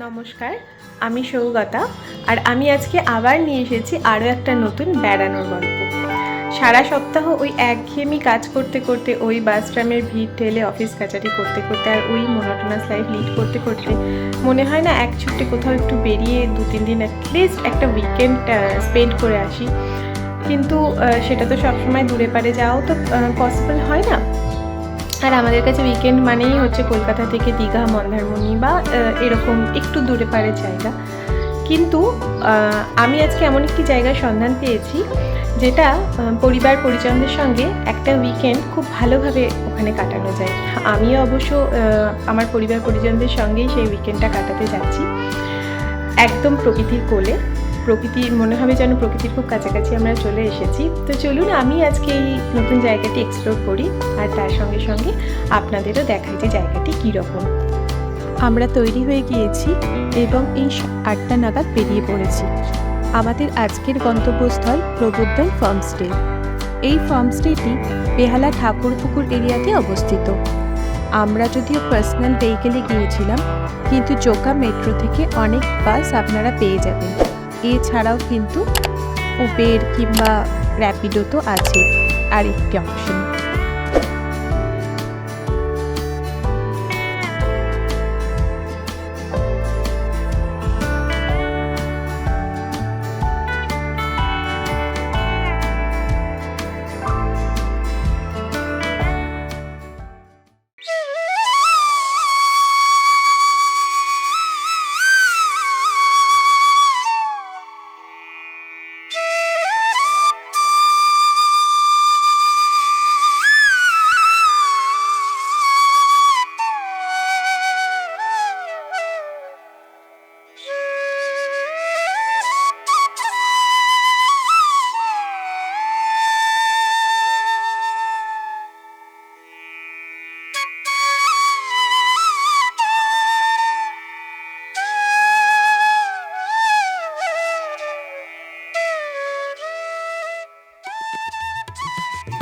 নমস্কার, আমি সৌগতা। আর আমি আজকে আবার নিয়ে এসেছি আরও একটা নতুন বেড়ানোর গল্প। সারা সপ্তাহ ওই একঘেয়েমি কাজ করতে করতে, ওই বাস ট্রামের ভিড় ঠেলে অফিস কাচারি করতে করতে আর ওই মনোটোনাস লাইফ লিড করতে করতে মনে হয় না এক ছুটে কোথাও একটু বেরিয়ে 2-3 দিন অ্যাটলিস্ট একটা উইকেন্ড স্পেন্ড করে আসি। কিন্তু সেটা তো সবসময় দূরে পারে যাওয়াও তো পসিবল হয় না। আর আমাদের কাছে উইকেন্ড মানেই হচ্ছে কলকাতা থেকে দীঘা, মন্দারমণি বা এরকম একটু দূরে পারে জায়গা। কিন্তু আমি আজকে এমন একটি জায়গার সন্ধান পেয়েছি যেটা পরিবার পরিজনদের সঙ্গে একটা উইকেন্ড খুব ভালোভাবে ওখানে কাটানো যায়। আমিও অবশ্য আমার পরিবার পরিজনদের সঙ্গেই সেই উইকেন্ডটা কাটাতে যাচ্ছি, একদম প্রকৃতির কোলে। প্রকৃতির মনে হবে যেন প্রকৃতির খুব কাছাকাছি আমরা চলে এসেছি। তো চলুন আমি আজকে এই নতুন জায়গাটি এক্সপ্লোর করি, আর তার সঙ্গে সঙ্গে আপনাদেরও দেখাই যে জায়গাটি কীরকম। আমরা তৈরি হয়ে গিয়েছি এবং এই 8টা নাগাদ বেরিয়ে পড়েছি। আমাদের আজকের গন্তব্যস্থল প্রবোদ্দল ফার্মস্টে। এই ফার্মস্টেটি বেহালা ঠাকুরপুকুর এরিয়াতে অবস্থিত। আমরা যদিও পার্সোনাল ভেহিকেলে গিয়েছিলাম, কিন্তু জোকা মেট্রো থেকে অনেক বাস আপনারা পেয়ে যাবেন। এছাড়াও কিন্তু উবের কিংবা র্যাপিডো তো আছে আরেকটি অপশন।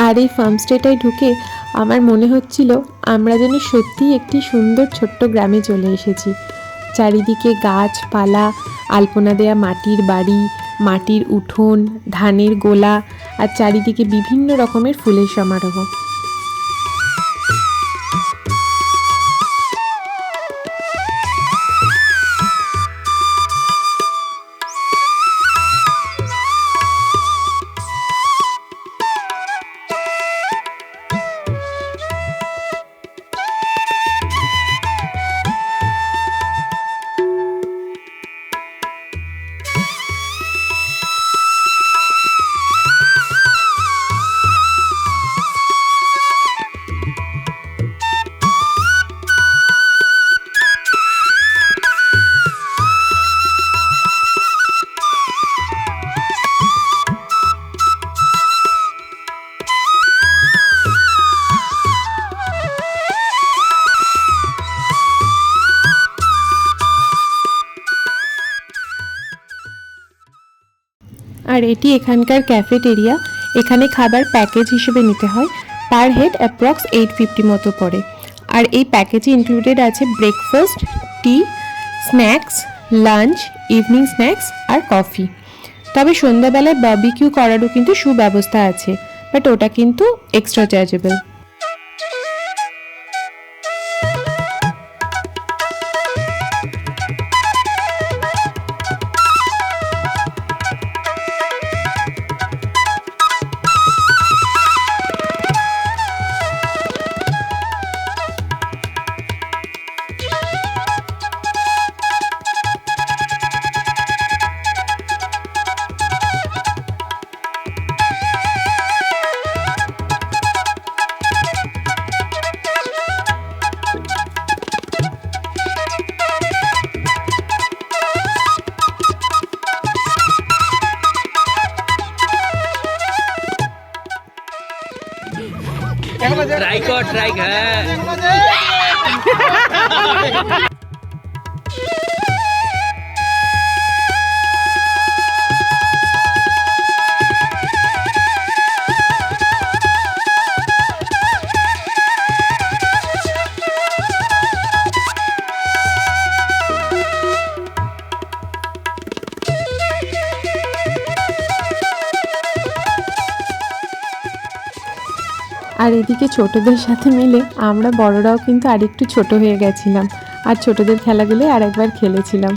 আর এই ফার্মস্টেটায় ঢুকে আমার মনে হচ্ছিল আমরা যেন সত্যিই একটি সুন্দর ছোট্ট গ্রামে চলে এসেছি। চারিদিকে গাছপালা, আলপনা দেয়া মাটির বাড়ি, মাটির উঠোন, ধানের গোলা, আর চারিদিকে বিভিন্ন রকমের ফুলের সমারোহ। আর এটি এখানকার ক্যাফেটেরিয়া। এখানে খাবার প্যাকেজ হিসেবে নিতে হয়, পার হেড অ্যাপ্রক্স 850 মতো পড়ে। আর এই প্যাকেজে ইনক্লুডেড আছে ব্রেকফাস্ট, টি, স্ন্যাক্স, লাঞ্চ, ইভিনিং স্ন্যাক্স আর কফি। তবে সন্ধ্যাবেলায় বারবিকিউ করারও কিন্তু সুব্যবস্থা আছে, বাট ওটা কিন্তু এক্সট্রা চার্জেবল। ट्राई को ट्राई है। আর এদিকে ছোটদের সাথে মিলে আমরা বড়রাও কিন্তু আরেকটু ছোট হয়ে গেছিলাম আর ছোটদের খেলাগুলো আর একবার খেলেছিলাম।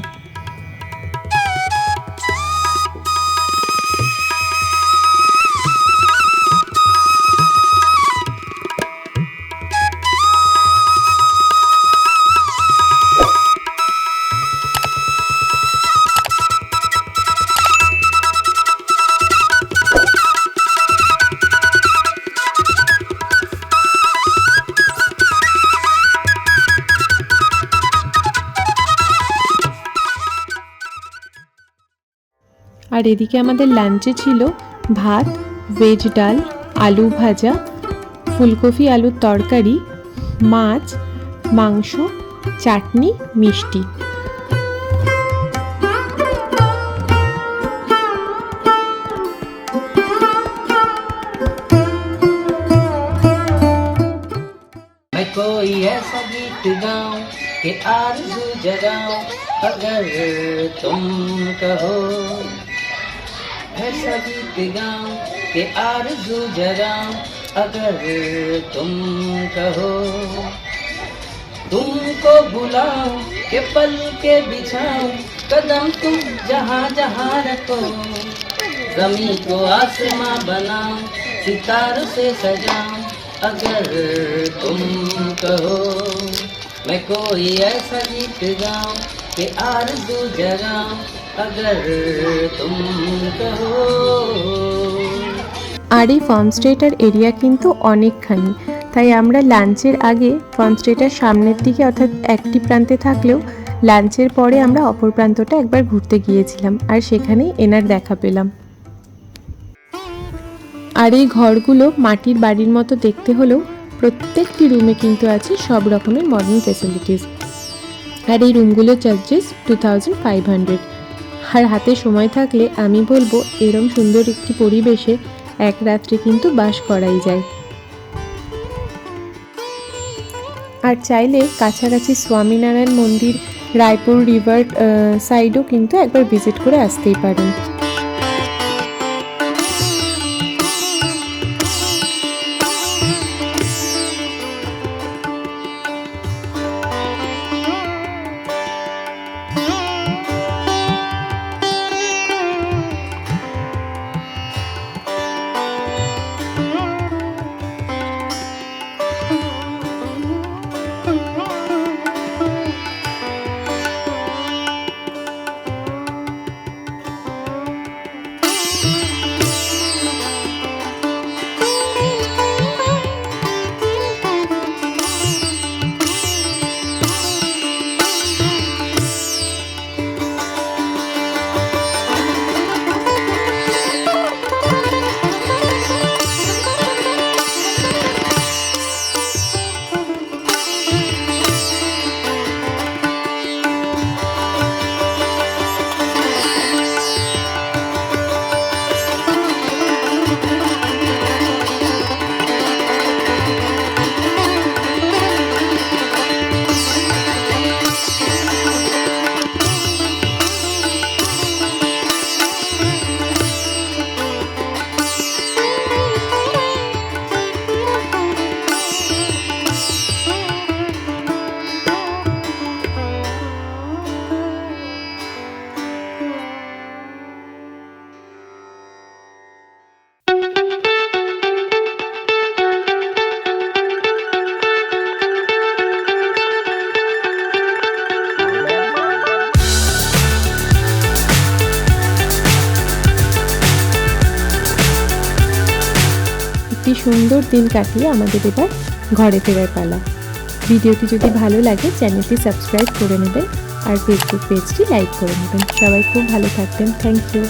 আর এদিকে আমাদের লাঞ্চে ছিল ভাত, ভেজ ডাল, আলু ভাজা, ফুলকপি আলুর তরকারি, মাছ, মাংস, চাটনি, মিষ্টি। मैं कोई ऐसा गीत गाऊं कि आरज़ू जगाऊं अगर तुम कहो, ऐसा गीत गाऊं कि आरज़ू जगाऊं अगर तुम कहो, तुमको बुलाऊं कि पल के बिछाऊं कदम तुम जहाँ जहाँ रखो, ज़मीं को आसमां बनाऊं सितारों से सजाऊं अगर तुम कहो, मैं कोई ऐसा गीत गाऊं कि आरज़ू जगाऊं अगर तुम कहो। আর এই ফার্মস্টেটার এরিয়া কিন্তু অনেকখানি, তাই আমরা লাঞ্চের আগে ফার্মস্টেটার সামনের দিকে অর্থাৎ একটি প্রান্তে থাকলেও লাঞ্চের পরে আমরা অপর প্রান্তটা একবার ঘুরতে গিয়েছিলাম আর সেখানেই এনার দেখা পেলাম। আর এই ঘরগুলো মাটির বাড়ির মতো দেখতে হলেও প্রত্যেকটি রুমে কিন্তু আছে সব রকমের মডার্ন ফেসিলিটিস। আর এই রুমগুলোর চার্জেস 2500। আর হাতে সময় থাকলে আমি বলবো এরম সুন্দর একটি পরিবেশে এক রাত্রে কিন্তু বাস করাই যায়। আর চাইলে কাছাকাছি স্বামীনারায়ণ মন্দির, রায়পুর রিভার সাইডও কিন্তু একবার ভিজিট করে আসতেই পারেন। একটি সুন্দর দিন কাটিয়ে আমাদের এবার ঘরে ফেরার পালা। ভিডিওটি যদি ভালো লাগে চ্যানেলটি সাবস্ক্রাইব করে নেবেন আর ফেসবুক পেজটি লাইক করে নেবেন। সবাই খুব ভালো থাকবেন। Thank you.